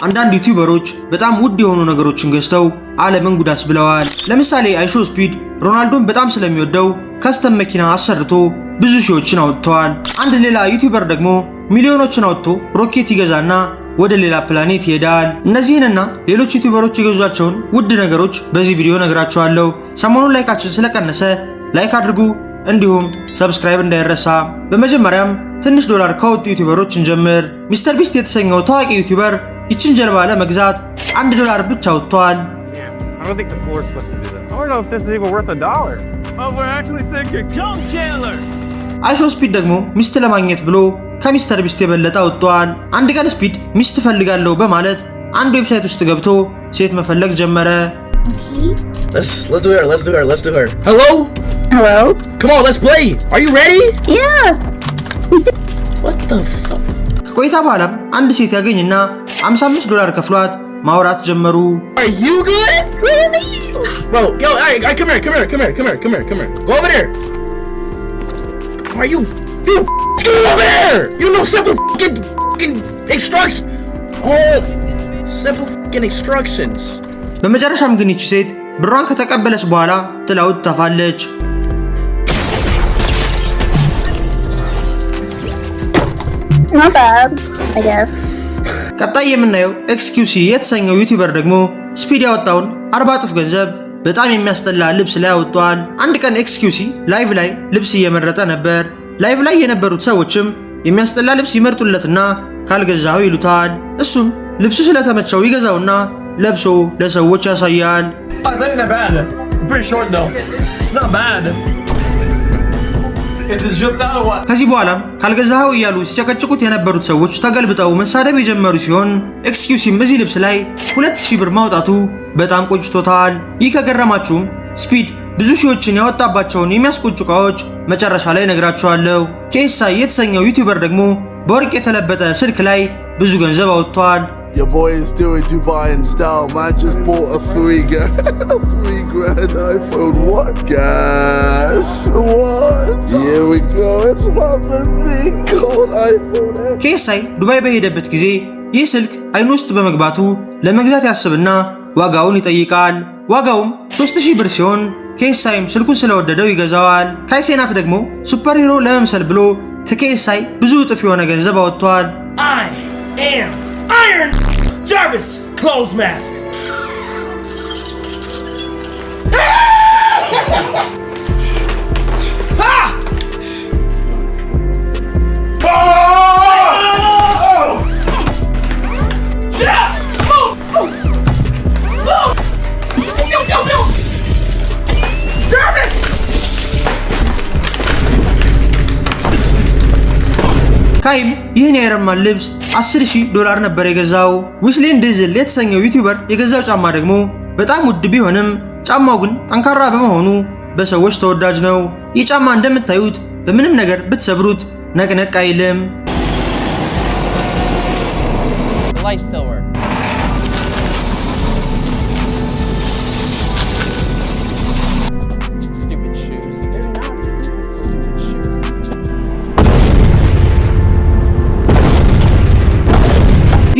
አንዳንድ ዩቲዩበሮች በጣም ውድ የሆኑ ነገሮችን ገዝተው ዓለምን ጉዳስ ብለዋል። ለምሳሌ አይሾ ስፒድ ሮናልዶን በጣም ስለሚወደው ከስተም መኪና አሰርቶ ብዙ ሺዎችን አውጥተዋል። አንድ ሌላ ዩቲዩበር ደግሞ ሚሊዮኖችን አውጥቶ ሮኬት ይገዛና ወደ ሌላ ፕላኔት ይሄዳል። እነዚህንና ሌሎች ዩቲዩበሮች የገዟቸውን ውድ ነገሮች በዚህ ቪዲዮ ነግራችኋለሁ። ሰሞኑን ላይካችን ስለቀነሰ ላይክ አድርጉ፣ እንዲሁም ሰብስክራይብ እንዳይረሳ። በመጀመሪያም ትንሽ ዶላር ካወጡ ዩቲዩበሮች እንጀምር። ሚስተር ቢስት የተሰኘው ታዋቂ ዩቲዩበር ይችን ጀልባ ለመግዛት $1 ብቻ አውጥቷል። አይሾ ስፒድ ደግሞ ሚስት ለማግኘት ብሎ ከሚስተር ቢስት የበለጠ አውጥቷል። አንድ ቀን ስፒድ ሚስት ፈልጋለሁ በማለት አንድ ዌብሳይት ውስጥ ገብቶ ሴት መፈለግ ጀመረ። Let's do her. Hello? Come on, let's play. Are you ready? Yeah. What the fuck? ከቆይታ በኋላም አንድ ሴት ያገኝና $55 ከፍሏት ማውራት ጀመሩ። Are you good? Really? Bro, yo, alright, come here. Go over there. Are you? Dude, go over there. You know simple fucking instructions. Oh, simple fucking instructions. በመጨረሻም ግን ይቺ ሴት ብሯን ከተቀበለች በኋላ ጥላው ትጠፋለች። Not bad, I guess. ቀጣይ የምናየው XQC የተሰኘው ዩቲዩበር ደግሞ ስፒድ ያወጣውን 40 እጥፍ ገንዘብ በጣም የሚያስጠላ ልብስ ላይ አውጥቷል። አንድ ቀን XQC ላይቭ ላይ ልብስ እየመረጠ ነበር። ላይቭ ላይ የነበሩት ሰዎችም የሚያስጠላ ልብስ ይመርጡለትና ካልገዛው ይሉታል። እሱም ልብሱ ስለተመቸው ይገዛውና ለብሶ ለሰዎች ያሳያል። ከዚህ በኋላም ካልገዛው እያሉ ሲጨቀጭቁት የነበሩት ሰዎች ተገልብጠው መሳደብ የጀመሩ ሲሆን XQCም እዚህ ልብስ ላይ 2000 ብር ማውጣቱ በጣም ቆጭቶታል። ይህ ከገረማችሁም ስፒድ ብዙ ሺዎችን ያወጣባቸውን የሚያስቆጩ ዕቃዎች መጨረሻ ላይ ነግራችኋለሁ። KSI የተሰኘው ዩቲዩበር ደግሞ በወርቅ የተለበጠ ስልክ ላይ ብዙ ገንዘብ አውጥቷል። Your boy is still in Dubai in style. Man just bought a $3 grand iPhone. What? Gas. What? Here we go. It's my thing called iPhone X. KSI ዱባይ በሄደበት ጊዜ ይህ ስልክ አይኑ ውስጥ በመግባቱ ለመግዛት ያስብና ዋጋውን ይጠይቃል። ዋጋውም 3000 ብር ሲሆን KSIም ስልኩን ስለወደደው ይገዛዋል። ካይሴናት ደግሞ ሱፐር ሂሮ ለመምሰል ብሎ ከKSI ብዙ እጥፍ የሆነ ገንዘብ አወጥቷል። I am Iron Jarvis clothes mask. ካይም ይህን የአይረንማን ልብስ $10,000 ነበር የገዛው። ዊስሊን ዲዝል የተሰኘው ዩቲዩበር የገዛው ጫማ ደግሞ በጣም ውድ ቢሆንም ጫማው ግን ጠንካራ በመሆኑ በሰዎች ተወዳጅ ነው። ይህ ጫማ እንደምታዩት በምንም ነገር ብትሰብሩት ነቅነቅ አይልም።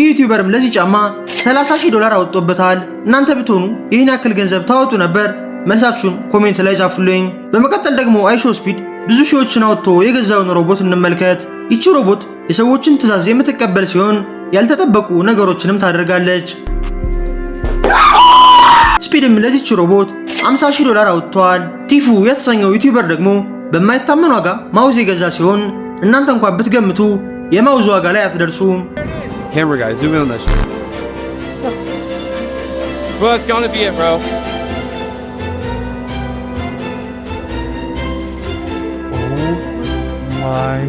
ዩቲዩበርም ለዚህ ጫማ $30,000 አወጥቶበታል። እናንተ ብትሆኑ ይህን ያክል ገንዘብ ታወጡ ነበር? መልሳችሁን ኮሜንት ላይ ጻፉልኝ። በመቀጠል ደግሞ አይሾ ስፒድ ብዙ ሺዎችን አወጥቶ የገዛውን ሮቦት እንመልከት። ይቺ ሮቦት የሰዎችን ትዕዛዝ የምትቀበል ሲሆን ያልተጠበቁ ነገሮችንም ታደርጋለች። ስፒድም ለዚች ሮቦት $50,000 አወጥቷል። ቲፉ የተሰኘው ዩቲዩበር ደግሞ በማይታመን ዋጋ ማውዝ የገዛ ሲሆን እናንተ እንኳን ብትገምቱ የማውዝ ዋጋ ላይ አትደርሱም። Camera guy, zoom in on that shit. Bro, that's gonna be it, bro. Oh my.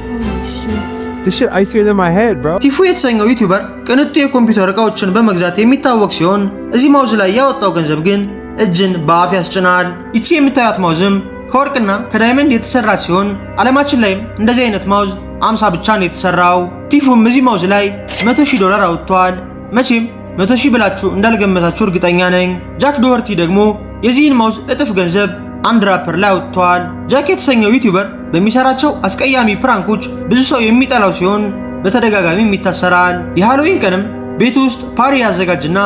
Holy shit. This shit icier than my head, bro. ቲፉ የተሰኘው ዩቲዩበር ቅንጡ የኮምፒውተር ዕቃዎችን በመግዛት የሚታወቅ ሲሆን እዚህ ማውዝ ላይ ያወጣው ገንዘብ ግን እጅን በአፍ ያስጭናል። ይቺ የምታዩት ማውዝም ከወርቅና ከዳይመንድ የተሰራች ሲሆን ዓለማችን ላይም እንደዚህ አይነት ማውዝ 50 ብቻ ነው የተሰራው። ቲፉም እዚህ ማውዝ ላይ $100,000 አውጥቷል። መቼም 100,000 ብላችሁ እንዳልገመታችሁ እርግጠኛ ነኝ። ጃክ ዶወርቲ ደግሞ የዚህን ማውዝ እጥፍ ገንዘብ አንድ ራፐር ላይ አውጥቷል። ጃክ የተሰኘው ዩቲዩበር በሚሰራቸው አስቀያሚ ፕራንኮች ብዙ ሰው የሚጠላው ሲሆን በተደጋጋሚ ይታሰራል። የሃሎዊን ቀንም ቤት ውስጥ ፓሪ ያዘጋጅና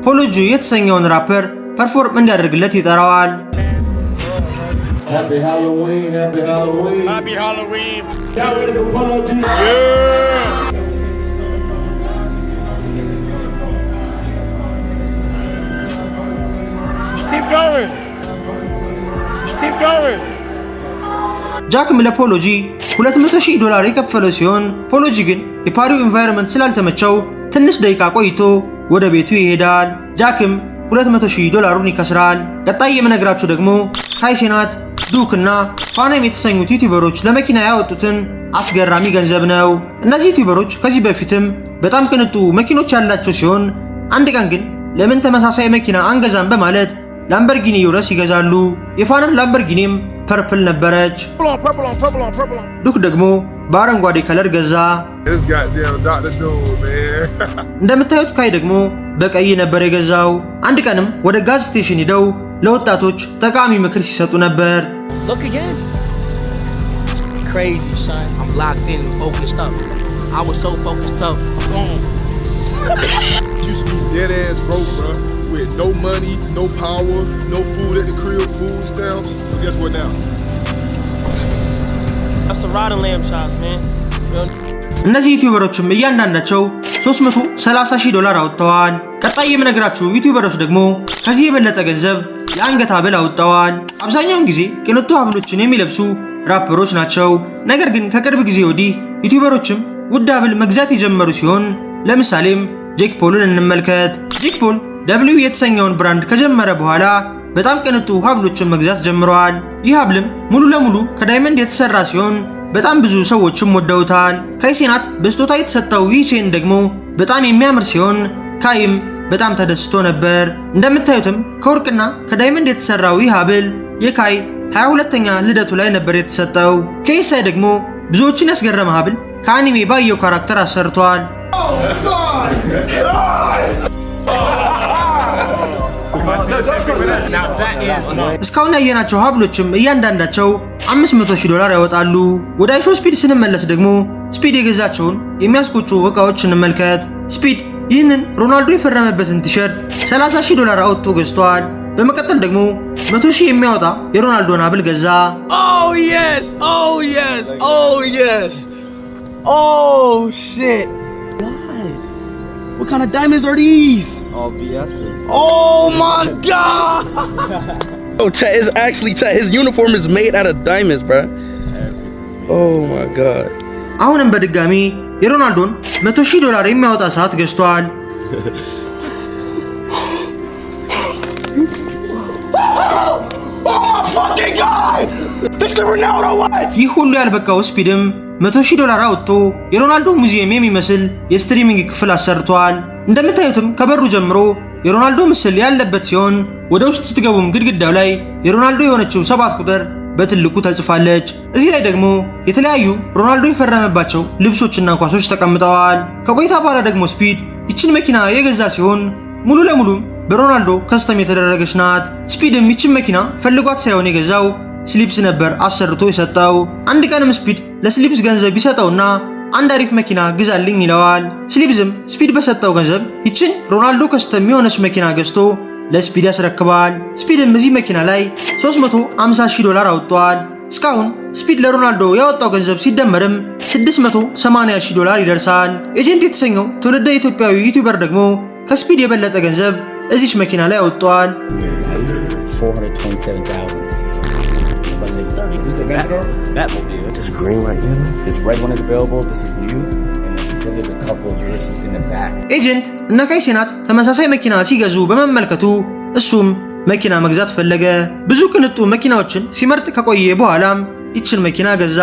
ፖሎ ጂ የተሰኘውን ራፐር ፐርፎርም እንዲያደርግለት ይጠራዋል። Happy Halloween, happy Halloween. Happy Halloween. Y'all ready for Polo G? Yeah. Keep going. Keep going. ጃክም ለፖሎ ጂ $200,000 የከፈለው ሲሆን ፖሎ ጂ ግን የፓሪው ኢንቫይሮንመንት ስላልተመቸው ትንሽ ደቂቃ ቆይቶ ወደ ቤቱ ይሄዳል። ጃክም $200,000 ይከስራል። ቀጣይ የምነግራችሁ ደግሞ ካይ ሴናት፣ ዱክ እና ፋኔም የተሰኙት ዩቲዩበሮች ለመኪና ያወጡትን አስገራሚ ገንዘብ ነው። እነዚህ ዩቲዩበሮች ከዚህ በፊትም በጣም ቅንጡ መኪኖች ያላቸው ሲሆን አንድ ቀን ግን ለምን ተመሳሳይ መኪና አንገዛም በማለት ላምበርጊኒ ዩረስ ይገዛሉ። የፋንም ላምበርጊኒም ፐርፕል ነበረች። ዱክ ደግሞ በአረንጓዴ ከለር ገዛ። እንደምታዩት ካይ ደግሞ በቀይ ነበር የገዛው። አንድ ቀንም ወደ ጋዝ ስቴሽን ሄደው ለወጣቶች ጠቃሚ ምክር ሲሰጡ ነበር። Look again. Crazy, son. I'm locked in and focused up. I was so focused up. Used to be dead ass broke, bro. With no money, no power, no food at the crib, food stamps. So guess what now? That's the rotten lamb chops, man. እነዚህ ዩቲዩበሮችም እያንዳንዳቸው $330,000 አውጥተዋል። ቀጣይ የምነግራችሁ ዩቲዩበሮች ደግሞ ከዚህ የበለጠ ገንዘብ ለአንገት ሐብል አውጥተዋል። አብዛኛውን ጊዜ ቅንጡ ሐብሎችን የሚለብሱ ራፐሮች ናቸው። ነገር ግን ከቅርብ ጊዜ ወዲህ ዩቲዩበሮችም ውድ ሐብል መግዛት የጀመሩ ሲሆን ለምሳሌም ጄክ ፖልን እንመልከት። ጄክ ፖል W የተሰኘውን ብራንድ ከጀመረ በኋላ በጣም ቅንጡ ሐብሎችን መግዛት ጀምረዋል። ይህ ሐብልም ሙሉ ለሙሉ ከዳይመንድ የተሰራ ሲሆን በጣም ብዙ ሰዎችም ወደውታል። ካይ ሴናት በስጦታ የተሰጠው ይህ ቼን ደግሞ በጣም የሚያምር ሲሆን ካይም በጣም ተደስቶ ነበር። እንደምታዩትም ከወርቅና ከዳይመንድ የተሰራው ይህ ሐብል የካይ 22ኛ ልደቱ ላይ ነበር የተሰጠው። ኬሳይ ደግሞ ብዙዎችን ያስገረመ ሐብል ከአኒሜ ባየው ካራክተር አሰርቷል። እስካሁን ያየናቸው ሐብሎችም እያንዳንዳቸው $500,000 ያወጣሉ። ወደ አይሾ ስፒድ ስንመለስ ደግሞ ስፒድ የገዛቸውን የሚያስቆጩ ዕቃዎች እንመልከት። ስፒድ ይህንን ሮናልዶ የፈረመበትን ቲሸርት $30,000 አውጥቶ ገዝቷል። በመቀጠል ደግሞ $100,000 የሚያወጣ የሮናልዶን ሐብል ገዛ። Oh yes! Oh yes! Oh yes! Oh shit! God! What kind of diamonds are these? All VS's. Oh my god! Oh, Chet is actually Chet. His uniform is made out of diamonds, bro. Oh my god. አሁንም በድጋሚ የሮናልዶን $100,000 የሚያወጣ ሰዓት ገዝቷል። ይህ ሁሉ ያልበቃው ስፒድም $100,000 አውጥቶ የሮናልዶ ሙዚየም የሚመስል የስትሪሚንግ ክፍል አሰርቷል። እንደምታዩትም ከበሩ ጀምሮ የሮናልዶ ምስል ያለበት ሲሆን ወደ ውስጥ ስትገቡም ግድግዳው ላይ የሮናልዶ የሆነችው 7 ቁጥር በትልቁ ተጽፋለች። እዚህ ላይ ደግሞ የተለያዩ ሮናልዶ የፈረመባቸው ልብሶችና ኳሶች ተቀምጠዋል። ከቆይታ በኋላ ደግሞ ስፒድ ይችን መኪና የገዛ ሲሆን ሙሉ ለሙሉ በሮናልዶ ከስተም የተደረገች ናት። ስፒድም ይችን መኪና ፈልጓት ሳይሆን የገዛው ስሊፕስ ነበር አሰርቶ የሰጠው። አንድ ቀንም ስፒድ ለስሊፕስ ገንዘብ ቢሰጠውና አንድ አሪፍ መኪና ግዛልኝ ይለዋል። ስሊፕስም ስፒድ በሰጠው ገንዘብ ይችን ሮናልዶ ከስተም የሆነች መኪና ገዝቶ ለስፒድ ያስረክባል። ስፒድም እዚህ መኪና ላይ $350,000 አውጥቷል። እስካሁን ስፒድ ለሮናልዶ ያወጣው ገንዘብ ሲደመርም $680,000 ይደርሳል። ኤጀንት የተሰኘው ትውልደ ኢትዮጵያዊ ዩቲዩበር ደግሞ ከስፒድ የበለጠ ገንዘብ እዚች መኪና ላይ አውጥቷል። $427,000. This is the Batmobile. This green right here. This red one is available. This is new. And then there's a couple of verses in the back. ኤጀንት እና ካይ ሴናት ተመሳሳይ መኪና ሲገዙ በመመልከቱ እሱም መኪና መግዛት ፈለገ። ብዙ ቅንጡ መኪናዎችን ሲመርጥ ከቆየ በኋላም ይችን መኪና ገዛ።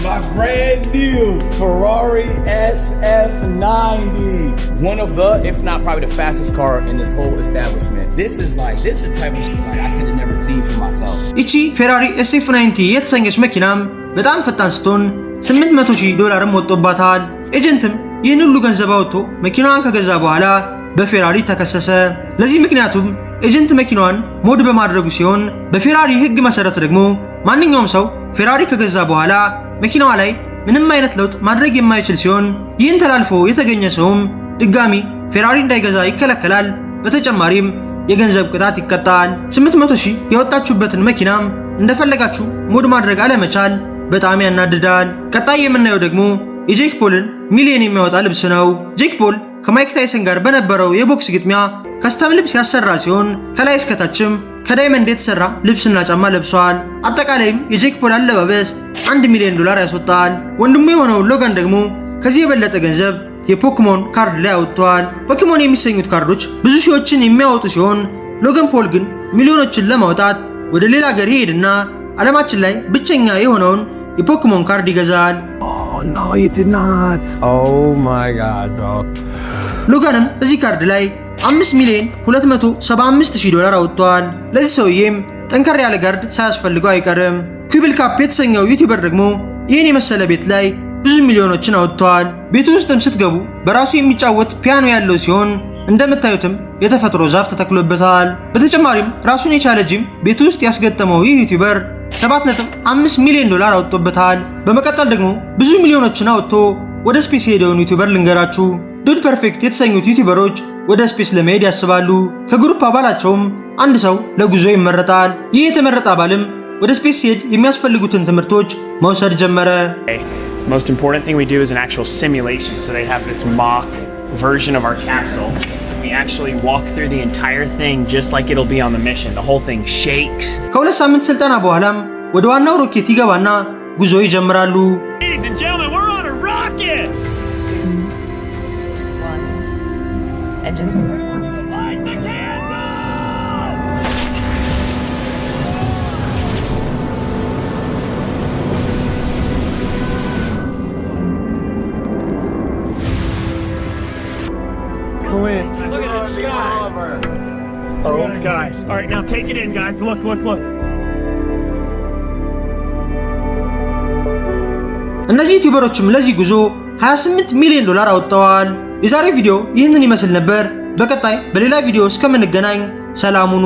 My brand new Ferrari SF90. One of the, if not probably the fastest car in this whole establishment. This is the type of shit like I could have never seen for myself. ይቺ ፌራሪ SF90 የተሰኘች መኪናም በጣም ፈጣን ስትሆን $800,000 ወጥቶባታል። ኤጀንትም ይህን ሁሉ ገንዘብ አውጥቶ መኪናዋን ከገዛ በኋላ በፌራሪ ተከሰሰ። ለዚህ ምክንያቱም ኤጀንት መኪናዋን ሞድ በማድረጉ ሲሆን በፌራሪ ሕግ መሰረት ደግሞ ማንኛውም ሰው ፌራሪ ከገዛ በኋላ መኪናዋ ላይ ምንም አይነት ለውጥ ማድረግ የማይችል ሲሆን ይህን ተላልፎ የተገኘ ሰውም ድጋሚ ፌራሪ እንዳይገዛ ይከለከላል። በተጨማሪም የገንዘብ ቅጣት ይቀጣል። 800,000 ያወጣችሁበትን መኪናም እንደፈለጋችሁ ሞድ ማድረግ አለመቻል በጣም ያናድዳል። ቀጣይ የምናየው ደግሞ የጄክ ፖልን ሚሊዮን የሚያወጣ ልብስ ነው። ጄክ ፖል ከማይክ ታይሰን ጋር በነበረው የቦክስ ግጥሚያ ከስተም ልብስ ያሰራ ሲሆን ከላይ እስከታችም ከዳይመንድ የተሰራ ልብስና ጫማ ለብሷል። አጠቃላይም የጄክ ፖል አለባበስ $1 ሚሊዮን ያስወጣል። ወንድሙ የሆነው ሎጋን ደግሞ ከዚህ የበለጠ ገንዘብ የፖኬሞን ካርድ ላይ አውጥቷል። ፖኬሞን የሚሰኙት ካርዶች ብዙ ሺዎችን የሚያወጡ ሲሆን ሎጋን ፖል ግን ሚሊዮኖችን ለማውጣት ወደ ሌላ ሀገር ይሄድና ዓለማችን ላይ ብቸኛ የሆነውን የፖኬሞን ካርድ ይገዛል። Oh no, you did not. Oh my god, bro. ሎጋንም እዚህ ካርድ ላይ $5,275,000 አውጥቷል። ለዚህ ሰውዬም ጠንከር ያለ ጋርድ ሳያስፈልገው አይቀርም። ኩብል ካፕ የተሰኘው ዩቲዩበር ደግሞ ይህን የመሰለ ቤት ላይ ብዙ ሚሊዮኖችን አውጥቷል። ቤቱ ውስጥም ስትገቡ በራሱ የሚጫወት ፒያኖ ያለው ሲሆን እንደምታዩትም የተፈጥሮ ዛፍ ተተክሎበታል። በተጨማሪም ራሱን የቻለ ጂም ቤቱ ውስጥ ያስገጠመው ይህ ዩቲዩበር $7.5 ሚሊዮን አውጥቶበታል። በመቀጠል ደግሞ ብዙ ሚሊዮኖችን አውጥቶ ወደ ስፔስ የሄደውን ዩቲዩበር ልንገራችሁ። ዱድ ፐርፌክት የተሰኙት ዩቲዩበሮች ወደ ስፔስ ለመሄድ ያስባሉ። ከግሩፕ አባላቸውም አንድ ሰው ለጉዞ ይመረጣል። ይህ የተመረጠ አባልም ወደ ስፔስ ሲሄድ የሚያስፈልጉትን ትምህርቶች መውሰድ ጀመረ። Most important thing we do is an actual simulation. So they have this mock version of our capsule. We actually walk through the entire thing just like it'll be on the mission. The whole thing shakes. ከሁለት ሳምንት ስልጠና በኋላም ወደ ዋናው ሮኬት ይገባና ጉዞ ይጀምራሉ። Ladies and gentlemen, we're on a rocket! 1 engine. Light the candle! Go in. Look at that sky! Oh, guys. All right, now take it in, guys. Look, look, look. እነዚህ ዩቲዩበሮችም ለዚህ ጉዞ $28 ሚሊዮን አውጥተዋል። የዛሬው ቪዲዮ ይህንን ይመስል ነበር። በቀጣይ በሌላ ቪዲዮ እስከምንገናኝ ሰላም ሁኑ።